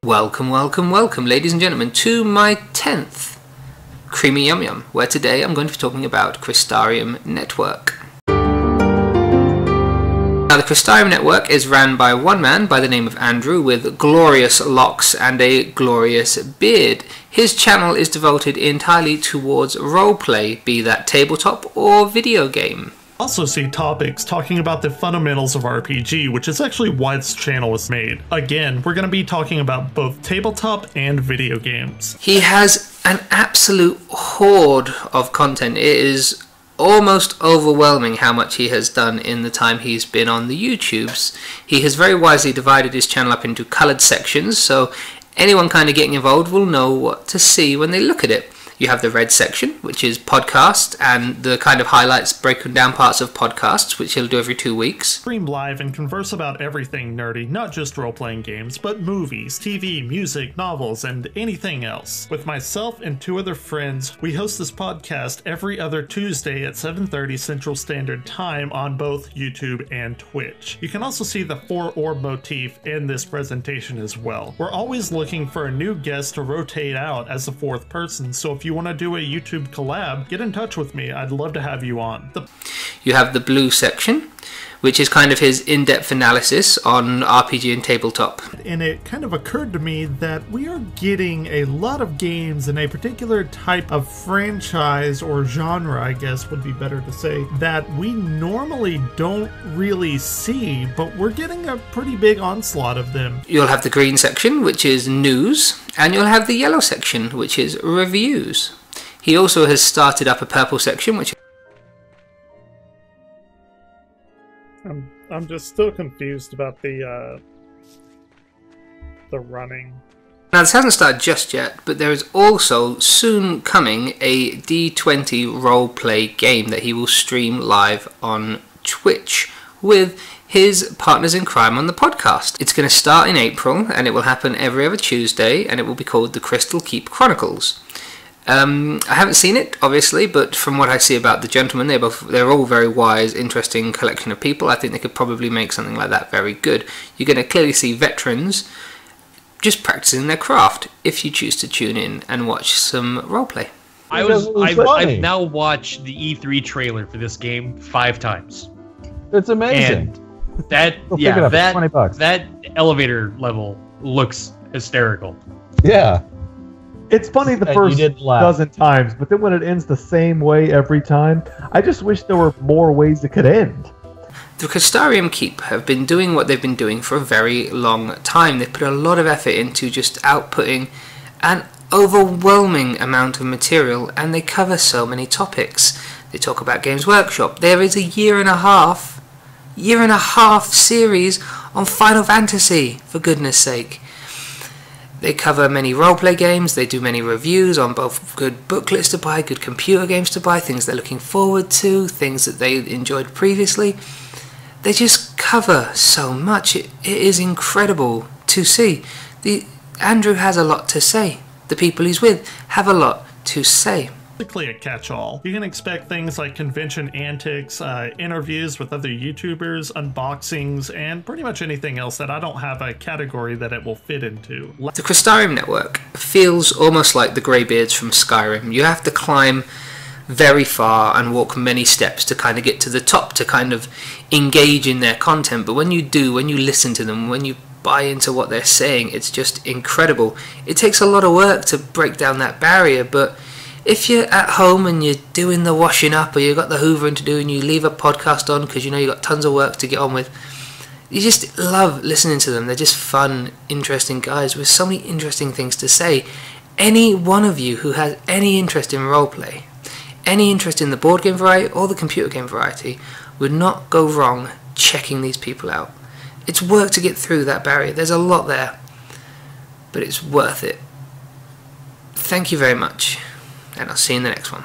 Welcome, welcome, welcome, ladies and gentlemen, to my 10th Creamy Yum Yum, where today I'm going to be talking about Crystarium Network. Now, the Crystarium Network is ran by one man by the name of Andrew with glorious locks and a glorious beard. His channel is devoted entirely towards roleplay, be that tabletop or video game. Also see topics talking about the fundamentals of RPG, which is actually why this channel was made. Again, we're going to be talking about both tabletop and video games. He has an absolute horde of content. It is almost overwhelming how much he has done in the time he's been on the YouTubes. He has very wisely divided his channel up into coloured sections, so anyone kind of getting involved will know what to see when they look at it. You have the red section, which is podcast, and the kind of highlights, breaking down parts of podcasts, which he'll do every 2 weeks. Stream live and converse about everything nerdy, not just role-playing games, but movies, TV, music, novels, and anything else. With myself and 2 other friends, we host this podcast every other Tuesday at 7:30 Central Standard Time on both YouTube and Twitch. You can also see the 4-orb motif in this presentation as well. We're always looking for a new guest to rotate out as a 4th person, so if you want to do a YouTube collab, get in touch with me. I'd love to have you on. You have the blue section, which is kind of his in-depth analysis on RPG and tabletop. And it kind of occurred to me that we are getting a lot of games in a particular type of franchise or genre, I guess would be better to say, that we normally don't really see, but we're getting a pretty big onslaught of them. You'll have the green section, which is news, and you'll have the yellow section, which is reviews. He also has started up a purple section, which I'm just still confused about the running. Now, this hasn't started just yet, but there is also soon coming a D20 roleplay game that he will stream live on Twitch with his partners in crime on the podcast. It's going to start in April, and it will happen every other Tuesday, and it will be called the Crystal Keep Chronicles. I haven't seen it, obviously, but from what I see about the gentlemen, they're all very wise, interesting collection of people. I think they could probably make something like that very good. You're going to clearly see veterans just practicing their craft if you choose to tune in and watch some roleplay. I've now watched the E3 trailer for this game 5 times. It's amazing. And that elevator level looks hysterical. Yeah. It's funny the first dozen times, but then when it ends the same way every time, I just wish there were more ways it could end. The Crystarium Keep have been doing what they've been doing for a very long time. They've put a lot of effort into just outputting an overwhelming amount of material, and they cover so many topics. They talk about Games Workshop. There is a year and a half series on Final Fantasy, for goodness sake. They cover many roleplay games, they do many reviews on both good booklets to buy, good computer games to buy, things they're looking forward to, things that they enjoyed previously. They just cover so much. It is incredible to see. Andrew has a lot to say. The people he's with have a lot to say. Basically a catch-all. You can expect things like convention antics, interviews with other YouTubers, unboxings, and pretty much anything else that I don't have a category that it will fit into. The Crystarium Network feels almost like the Greybeards from Skyrim. You have to climb very far and walk many steps to kind of get to the top, to kind of engage in their content. But when you do, when you listen to them, when you buy into what they're saying, it's just incredible. It takes a lot of work to break down that barrier, but if you're at home and you're doing the washing up, or you've got the hoovering to do and you leave a podcast on because you know you've got tons of work to get on with, you just love listening to them. They're just fun, interesting guys with so many interesting things to say. Any one of you who has any interest in roleplay, any interest in the board game variety or the computer game variety, would not go wrong checking these people out. It's work to get through that barrier. There's a lot there, but it's worth it. Thank you very much, and I'll see you in the next one.